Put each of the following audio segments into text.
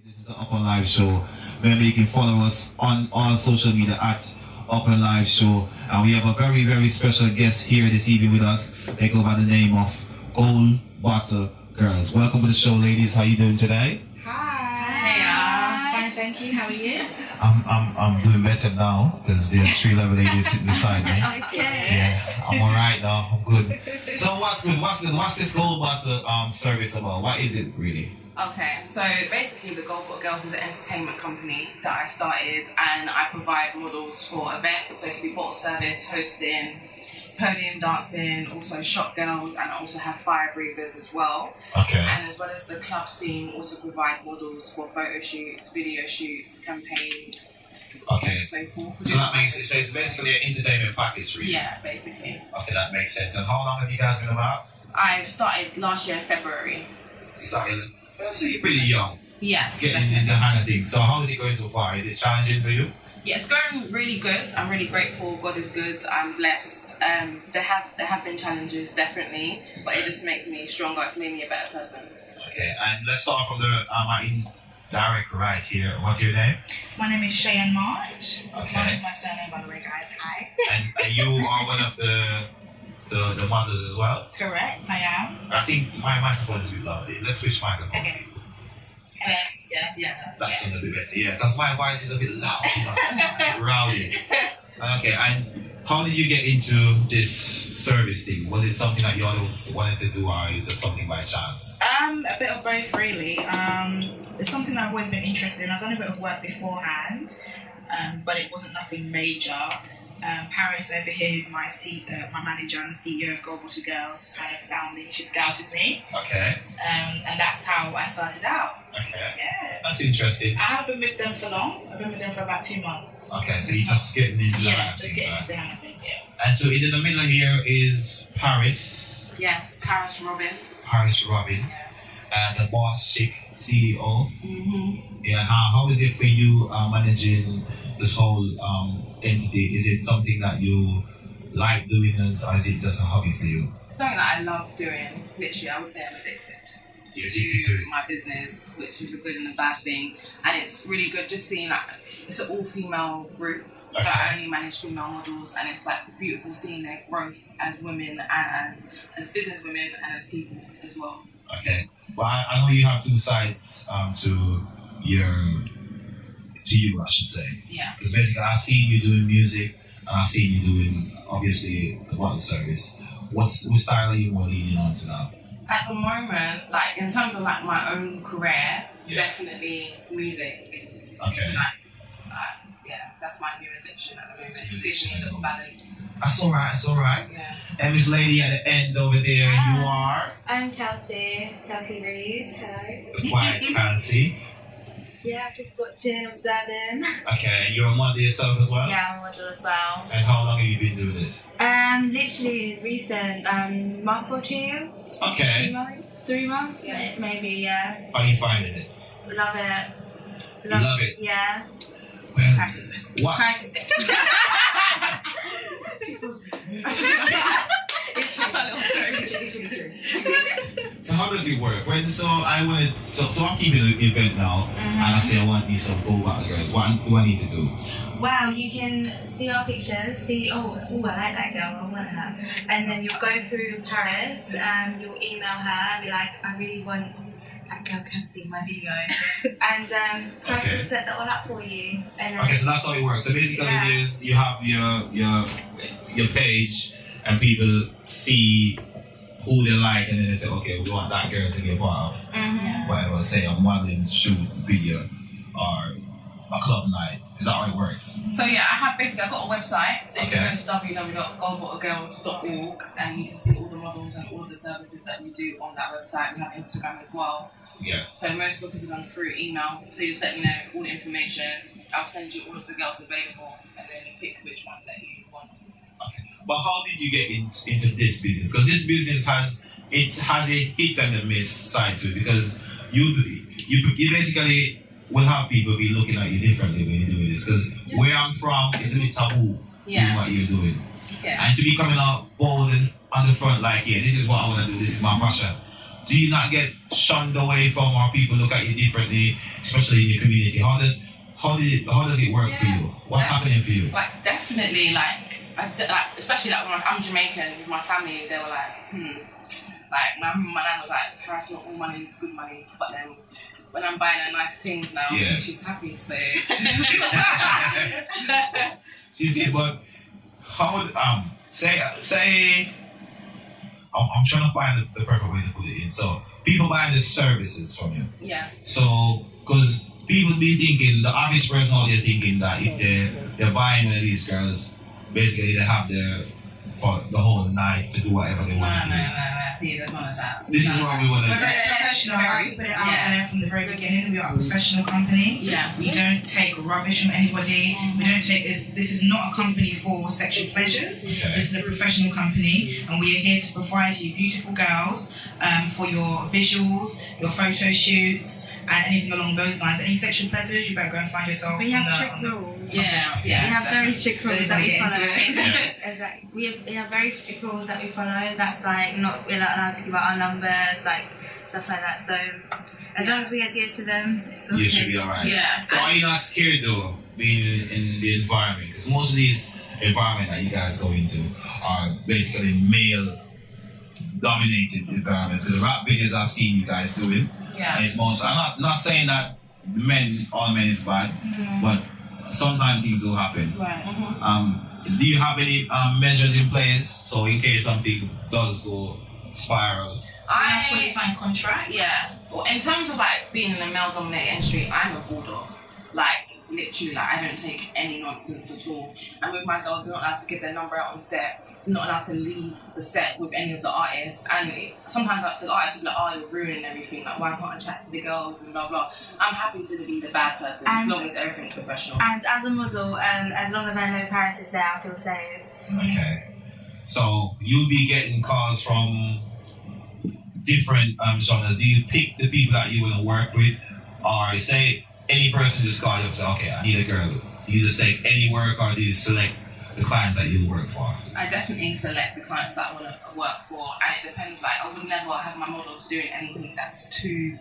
This is the Upnlive show. Remember, you can follow us on all social media at Upnlive show. And we have a very, very special guest here this evening with us. They go by the name of Gold Bottle Girls. Welcome to the show, ladies. How you doing today? Hi. Fine, thank you. How are you? I'm doing better now because there's three lovely ladies sitting beside me. Okay. Yeah, I'm alright now. I'm good. So what's good? What's this Gold Bottle service about? What is it really? Okay, so basically the Gold Bottle Girls is an entertainment company that I started, and I provide models for events. So it could be bottle service, hosting, podium dancing, also shop girls, and I also have fire breathers as well. Okay. And as well as the club scene, also provide models for photo shoots, video shoots, campaigns, Okay. and so forth. So that makes it. So it's basically an entertainment package, really. Yeah, basically. Okay, that makes sense. And how long have you guys been about? I've started last year, February. Sorry, so you're pretty young, Yeah. getting in the kind of thing. So how is it going so far? Is it challenging for you? Yeah, it's going really good. I'm really grateful. God is good. I'm blessed. There have been challenges, definitely, but it just makes me stronger. It's made me a better person. Okay, and let's start from the direct right here. What's your name? My name is Cheyenne March. Okay. March is my surname, by the way, guys. Hi. And you are one of the models as well. Correct, I am. I think my microphone is a bit loud. Let's switch microphones. Okay. Yes, yes. That's a little bit better, yeah. Because my voice is a bit loud, you know, rowdy. Okay, and how did you get into this service thing? Was it something that you always wanted to do, or is it something by chance? A bit of both, really. It's something that I've always been interested in. I've done a bit of work beforehand, but it wasn't nothing major. Paris over here is my manager and CEO of Gold Bottle Girls, kind of found me. She scouted me. Okay. And that's how I started out. Okay. Yeah. That's interesting. I haven't been with them for long. I've been with them for about 2 months. Okay, so you're just getting into that. Just getting into the hang of things, yeah. And so in the middle here is Paris. Yes, Paris Robin. Paris Robin. Yes. And the boss chick, CEO. Mm-hmm. Yeah, how is it for you managing this whole entity? Is it something that you like doing, or is it just a hobby for you? It's something that I love doing. Literally, I would say I'm addicted. You're addicted to it? My business, which is a good and a bad thing, and it's really good just seeing like it's an all-female group. So Okay. I only manage female models, and it's like beautiful seeing their growth as women and as business women and as people as well. Okay. Well, I know you have two sides to you, I should say. Yeah. Because basically, I've seen you doing music, and I've seen you doing, obviously, the bottle service. What style are you more leaning on to now? At the moment, like in terms of like my own career, Yeah. definitely music. Okay. So like, yeah, that's my new addiction at the moment. That's your It's giving me a addiction. little balance. That's alright. Yeah. And this lady at the end over there, Hi. you are I'm Kelsey Reed. Hello. the quiet Kelsey. Yeah, just watching, observing. Okay, and you're a model yourself as well? Yeah, I'm a model as well. And how long have you been doing this? Literally recent, month or two. 2 Okay. months, 3 months, Yeah. maybe. Yeah, How are you finding it? love it. You love it? Yeah. Well, Paris is the best. what? That's our little joke. It's really true. So how does it work? So I'm keeping an event now, and I say I want these some Gold Bottle Girls. What do I need to do? Wow, you can see our pictures, see, I like that girl, I want her. And then you'll go through Paris, you'll email her and be like, I really want that girl can see my video. And Paris Okay. will set that all up for you. And then Okay, so that's how it works. So basically, Yeah. there's you have your page, and people see who they like, and then they say, okay, we want that girl to be a part of whatever, say a modeling shoot video or a club night. Is that how it works? So yeah, I've got a website. So you Okay. can go to www.goldbottlegirls.org and you can see all the models and all of the services that we do on that website. We have Instagram as well. Yeah. So most bookings are done through email. So you just let me know all the information. I'll send you all of the girls available, and then you pick which one that you want. Okay. But how did you get into this business? Because this business has a hit and a miss side to it. Because you basically will have people be looking at you differently when you're doing this. Because where I'm from, it's a bit taboo doing what you're doing. Yeah. And to be coming out bold and on the front like, yeah, this is what I want to do. This is my passion. do you not get shunned away from, or people look at you differently, especially in your community? How does it work for you? What's happening for you? Like definitely, like especially like when I'm Jamaican with my family, they were like, Like my nan was like, Paris, not all money is good money, but then when I'm buying her nice things now, she's happy. So she's here, but how? Say. I'm trying to find the perfect way to put it in. So people buying the services from you. Yeah. So because people be thinking, the average person out there thinking that if they're buying one of these girls, basically they have for the whole night to do whatever they want to do. No. See, there's none of that. This is what we want to do. We're very professional. I have to put it out there from the very beginning. We are a professional company. Yeah. We don't take rubbish from anybody. We don't take this. This is not a company for sexual pleasures. Okay. This is a professional company, and we are here to provide you beautiful girls for your visuals, your photo shoots, and anything along those lines. Any sexual pleasures, you better go and find yourself. We have strict rules. Yeah. We have very strict rules that we follow. Exactly. We have very strict rules that we follow. That's like we're not allowed to give out our numbers, like stuff like that. So as long as we adhere to them, it's okay. You should be alright. Yeah. So are you not scared though, being in the environment? Because most of these environment that you guys go into are basically male-dominated environments. Because the rap videos I've seen you guys doing, and it's most. I'm not saying that all men is bad, but sometimes things will happen. Right. Do you have any measures in place so in case something does go spiral? I have fully signed contracts. Yeah. Well, in terms of like being in a male-dominated industry, I'm a bulldog. Like literally, like I don't take any nonsense at all. And with my girls, they're not allowed to give their number out on set. They're not allowed to leave the set with any of the artists. And sometimes like, the artists will be like, "Oh, you're ruining everything. Like, why can't I chat to the girls and blah blah." I'm happy to be the bad person as long as everything's professional. And as a model, as long as I know Paris is there, I feel safe. Okay. So you'll be getting calls from different genres. Do you pick the people that you want to work with, or say any person just call you and say, "Okay, I need a girl"? Do you just take any work, or do you select the clients that you work for? I definitely select the clients that I want to work for, and it depends. Like I would never have my models doing anything that's too.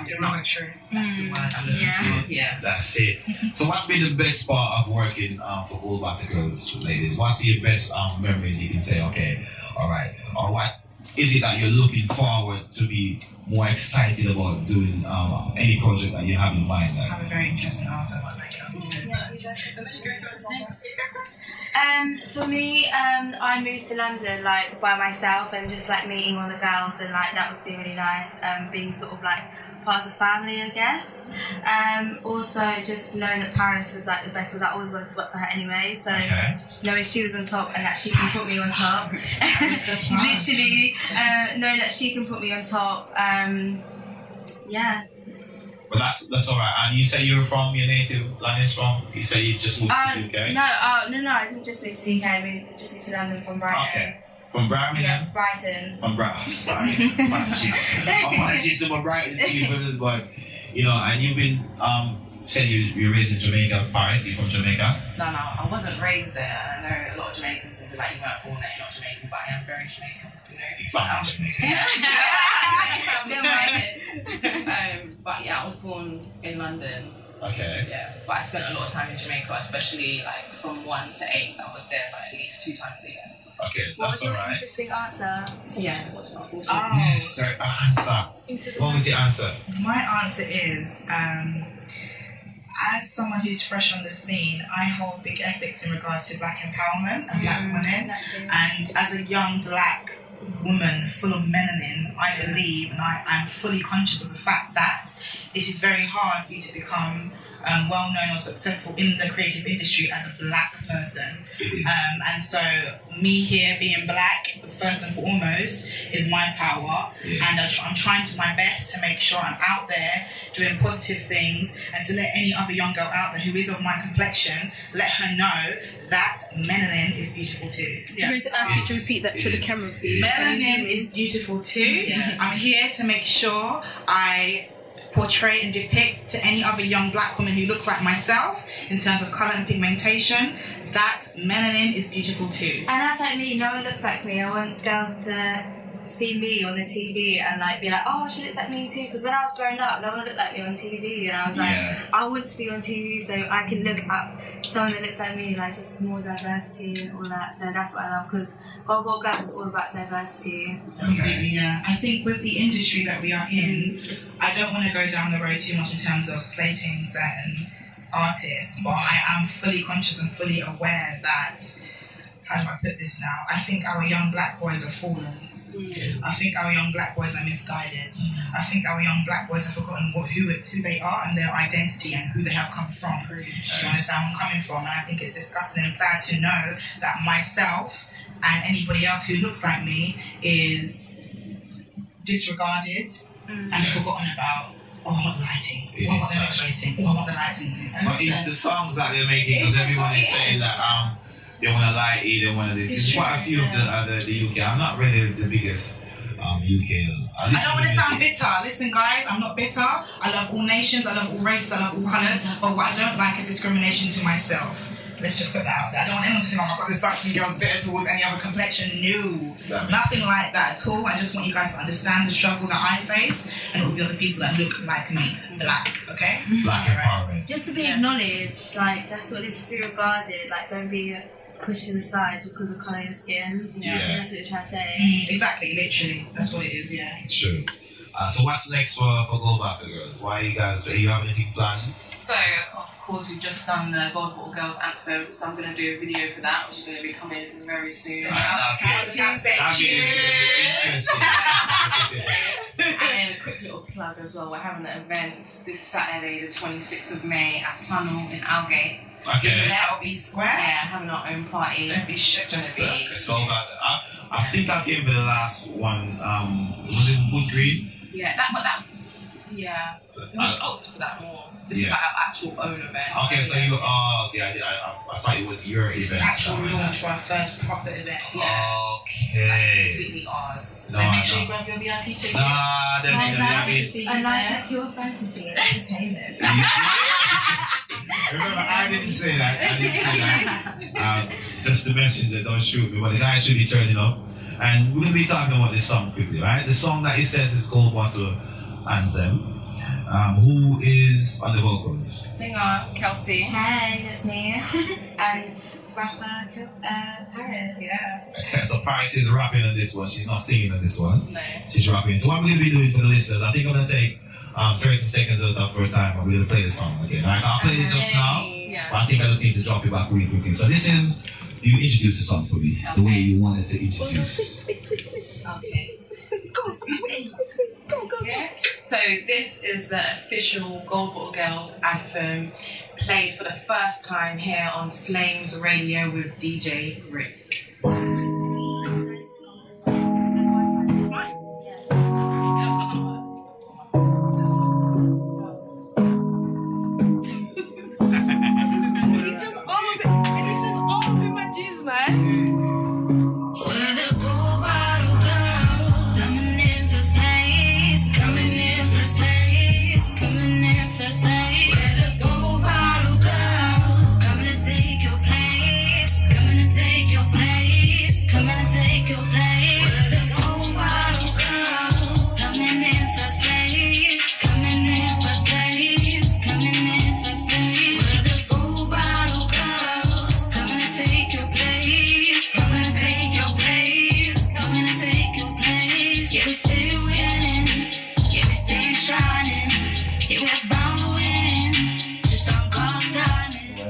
Derogatory. That's the word. Yeah. That's it. So what's been the best part of working for Gold Battle Girls, ladies? What's your best memories you can say, okay, all right, or what is it that you're looking forward to be more excited about doing any project that you have in mind? I have a very interesting answer, but thank you. For me, I moved to London like by myself and just like meeting all the girls, and like that was being really nice. Being sort of like part of the family, I guess. Also, just knowing that Paris was like the best, because I always wanted to work for her anyway. So knowing she was on top and that she can put me on top, literally knowing that she can put me on top. But that's all right. And you say you're from your native land is from? You say you just moved to the UK? No, I didn't just move to the UK. We just moved to London from Brighton. Okay. From Brighton? Yeah, Brighton. From Brighton. Sorry. Apologies to my Brighton people, but and you've been said you're raised in Jamaica, Paris. You're from Jamaica? No, I wasn't raised there. I know a lot of Jamaicans will be like, you weren't born there, you're not Jamaican, but I am very Jamaican. You found Jamaican. But yeah, I was born in London. Okay. Yeah, but I spent a lot of time in Jamaica, especially like from 1 to 8. I was there for at least 2 times a year. Okay, What that's was your all right. interesting answer? Yeah, what was also Yes, sir. Answer. What was your answer? My answer is, as someone who's fresh on the scene, I hold big ethics in regards to black empowerment and black women. Exactly. And as a young black woman full of melanin, I believe, and I'm fully conscious of the fact that it is very hard for you to become well known or successful in the creative industry as a black person. And so me here being black, first and foremost, is my power. And I'm trying to my best to make sure I'm out there doing positive things, and to let any other young girl out there who is of my complexion, let her know that melanin is beautiful too. I'm going to ask you to repeat that to the camera, please. Melanin is beautiful too. I'm here to make sure I portray and depict to any other young black woman who looks like myself in terms of colour and pigmentation that melanin is beautiful too. And that's like me, no one looks like me. I want girls to see me on the TV and like be like, oh, she looks like me too. Because when I was growing up, no one looked like me on TV, and I was like, I want to be on TV so I can look at someone that looks like me, like just more diversity and all that. So that's what I love, because Global Girls is all about diversity. Completely, yeah. I think with the industry that we are in, I don't want to go down the road too much in terms of slating certain artists, but I am fully conscious and fully aware that, how do I put this now? I think our young black boys are fallen. I think our young black boys are misguided. I think our young black boys have forgotten who they are and their identity and who they have come from. Do you understand where I'm coming from? And I think it's disgusting and sad to know that myself and anybody else who looks like me is disregarded and forgotten about. Oh, I want the lighting. Oh, I want the next rating. Oh, I want the lighting. But it's the songs that they're making, because everyone is saying that they want to light it, they want to do this. There's quite a few of the UK. I'm not really the biggest UK. I don't want to sound bitter. Listen, guys, I'm not bitter. I love all nations, I love all races, I love all colours. But what I don't like is discrimination to myself. Let's just put that out there. I don't want anyone to think, oh my god, this dark-skinned girl's bitter towards any other complexion. No. Nothing like that at all. I just want you guys to understand the struggle that I face and all the other people that look like me. Black, okay? Black empowerment. Just to be acknowledged, like, that's what it just be regarded. Like, don't be pushed to the side just because of the colour of your skin. Yeah. That's what you're trying to say. Exactly, literally. That's what it is, yeah. True. So what's next for Go Back to Girls? Why you guys, do you have anything planned? So, of course, we've just done the Gold Bottle Girls anthem, so I'm going to do a video for that, which is going to be coming very soon. Interesting. And then a quick little plug as well. We're having an event this Saturday, the 26th of May, at Tunnel in Aldgate. Okay. That'll be square. Yeah, having our own party. Don't be shit. Just be. So I think I came for the last one. Was it Wood Green? Yeah, yeah. We just opted for that more. This is like our actual own event. Okay, so you. I thought it was your It's event. an actual launch for our first proper event. Yeah. Okay. Like, it's completely ours. So make sure you grab your VIP ticket. Nah, definitely. A nice like pure fantasy entertainment. Remember, I didn't say that. Just the messenger, don't shoot me. But the guy should be turning up. And we're going to be talking about this song quickly, right? The song that he says is Gold Bottle Anthem. Who is on the vocals? Singer Kelsey. Hey, that's me. And rapper Paris. Yeah. Okay, so Paris is rapping on this one. She's not singing on this one. No. She's rapping. So what we're going to be doing for the listeners, I think I'm going to take 30 seconds of that for a time, and we're going to play the song again. I can't play it just now, Yeah. but I think I just need to drop it back really quickly. So this is, you introduce the song for me, the way you wanted to introduce. Okay. Yeah. So this is the official Gold Bottle Girls anthem, played for the first time here on Flames Radio with DJ Rick.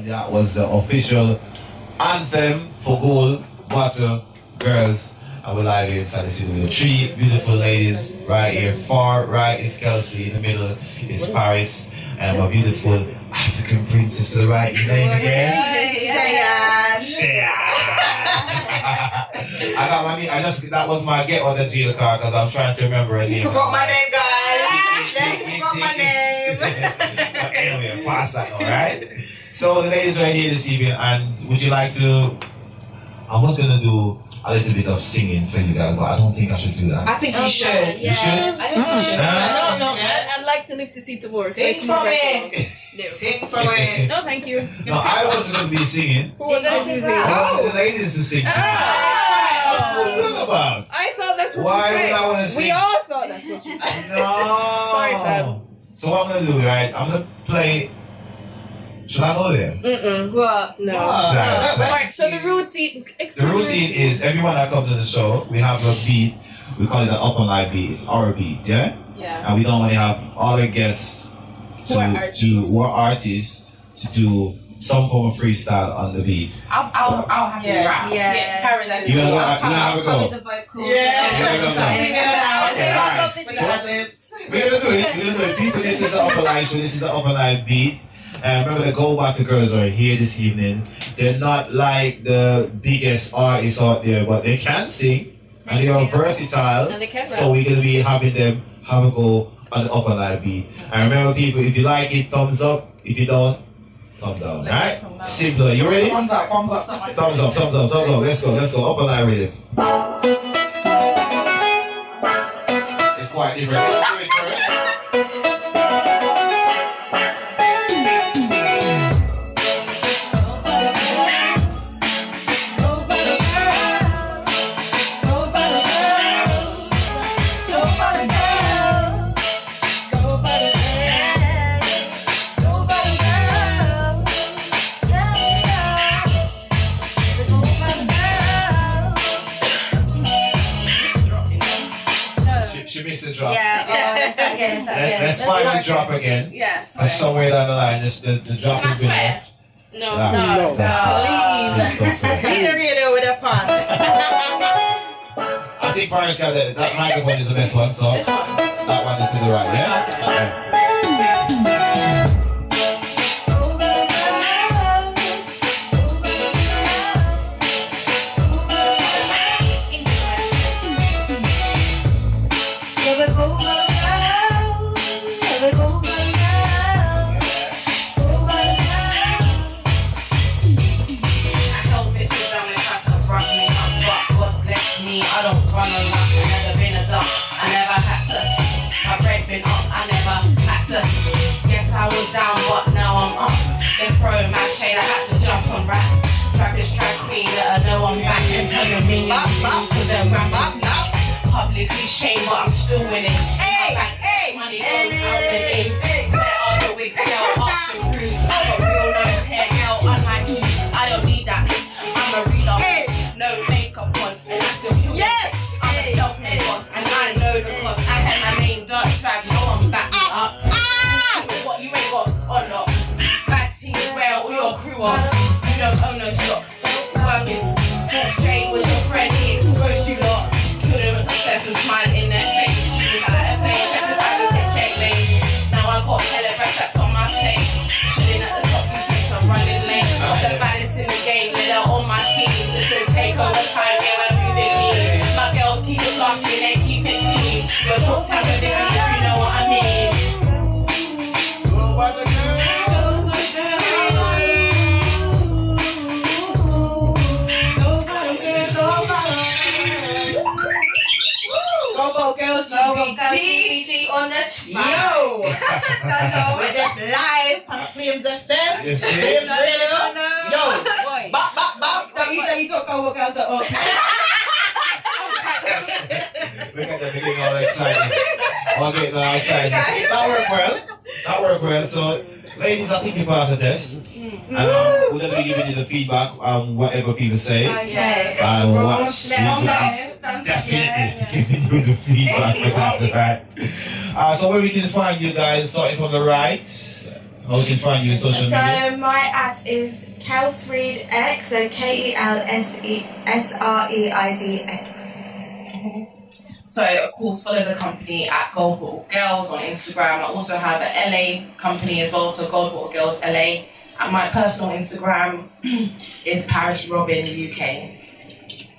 That was the official anthem for Gold Bottle Girls. And we're live here inside the studio. Three beautiful ladies right here. Far right is Kelsey, in the middle is Paris, and my beautiful African princess to the right. Your name again? Cheyenne. I got my name. That was my get on the jail card because I'm trying to remember her name. Forgot my name, guys. Forgot my name. Anyway, pass that, alright? So the ladies right here this evening, and would you like to? I was gonna do a little bit of singing for you guys, but I don't think I should do that. I think you should. You should? I think you should. No, I'd like to lift the seat to work. Sing for me. Sing for me. No, thank you. No, I wasn't gonna be singing. Who was going to sing? I wanted the ladies to sing. Oh. What about? I thought that's that's what Why you would I want said. to sing? We all thought that's what you said. No. Sorry, fam. So what I'm gonna do, right? I'm gonna play. Should I go there? What? No. Alright, so the routine. The routine is everyone that comes to the show, we have a beat. We call it an Upnlive beat. It's our beat, yeah. Yeah. And we don't want to have all the guests who are artists to do some form of freestyle on the beat. I'll have you rap. Yeah. Paris. You gonna have a Probably go? the vocal. Okay, alright. We're gonna do it. People, this is the Upnlive show. This is the Upnlive beat. And remember, the Go Battle girls are here this evening. They're not like the biggest artists out there, but they can sing and they are versatile. And they can So we're gonna be having them have a go on the Upnlive beat. And remember, people, if you like it, thumbs up. If you don't, thumb down. Alright? Simple. You ready? Thumbs up. Thumbs up. Let's go. Upnlive rhythm. It's quite different. Let's do it first. She missed the drop. Let's find the drop again. Yes. And somewhere down the line, the drop Can I has been swear? left. No. That's right. Please don't swear. Clean the radio with a pan. I think Paris got that microphone is the best one, so This one. that one is to the right, yeah? I tell bitches that when they try to rough me up, but God bless me, I don't run on luck. I've never been a duck. I never had to. My bread been up. I never had to. Yes, I was down, but now I'm up. They throw my shade. I had to jump on rap. Track this track queen, let her know I'm back and tell your minions because they're rappers now. Publicly shame, but I'm still winning. Money goes out and in. Where are the wigs, girl? Ask your crew. I got real nice hair, girl. Unlike you, I don't need that. I'm a relapse. No makeup on, and I still kill you. I'm a self-made boss, and I know the cost. I had my main dirt drag, no one back me up. What you ain't got on up? Bad teams where all your crew are. You don't own no stocks. Working. Jay was your friend, he exposed you lot. Killed him with success and smile in their face. She was out of play, checkers, I just hit checkmate. Now I got hella records on my plate. Chilling at the top, you snakes are running late. The baddest in the game, yeah, they're on my team. Listen, take over time, yeah, we're moving lean. My girls keep it classy, they keep it clean. Your talk time with the if you know what I mean. Girls, GBG on the track. Yo! With it live on Flames FM. You see? Flames Radio. Yo! Bop. You got Go Girls to up. Look at them getting all excited. All getting all excited. That worked well. So, ladies, I think you passed the test. And we're going to be giving you the feedback on whatever people say. Okay. And watch. Definitely giving you the feedback after that. So where we can find you guys, starting from the right, how we can find you on social media? So my ad is KelsReidX, so KELSESREIDX. So, of course, follow the company at Gold Bottle Girls on Instagram. I also have an LA company as well, so Gold Bottle Girls LA. And my personal Instagram is Paris Robin UK.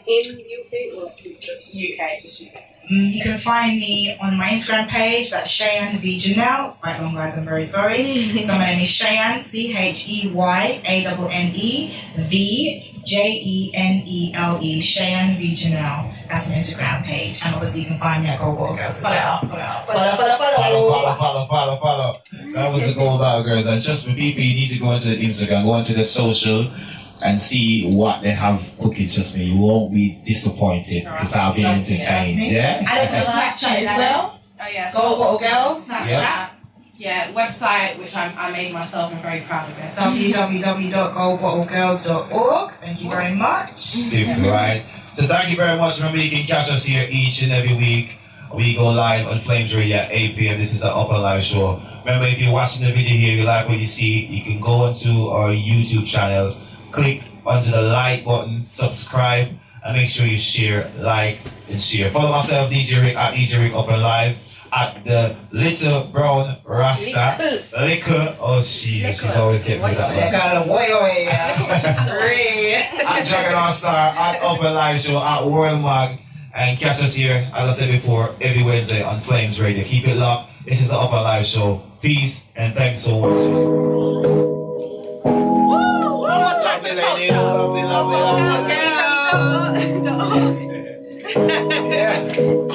In UK or just UK, just UK. You can find me on my Instagram page, that's Cheyenne V Janelle. It's quite long, guys, I'm very sorry. So my name is Cheyenne, CHEYANNEVJENELE, Cheyenne V Janelle. That's my Instagram page. And obviously you can find me at Go Ball Girls as well. Follow. That was the Go Battle Girls. And trust me, people, you need to go onto the Instagram, go onto the social and see what they have cooking. Trust me, you won't be disappointed because I'll be entertained. Yeah. And it's on Snapchat as well. Oh yeah. Gold Bottle Girls. Snapchat. Yeah, website which I made myself and very proud of it. www.goldbottlegirls.org. Thank you very much. Simple, right? So thank you very much. Remember, you can catch us here each and every week. We go live on Flames Radio at 8 p.m. This is the Upnlive show. Remember, if you're watching the video here, you like what you see, you can go onto our YouTube channel, click onto the like button, subscribe, and make sure you share, like, and share. Follow myself, DJ Rick, at DJ Rick Upnlive, at the Little Brown Rasta. Likkle. Oh, she's always getting me that one. At Dragon Allstar, at Upnlive show, at World Mag. And catch us here, as I said before, every Wednesday on Flames Radio. Keep it locked. This is the Upnlive show. Peace and thanks so much. Woo! One more time for the culture. Lovely. Okay. Yeah.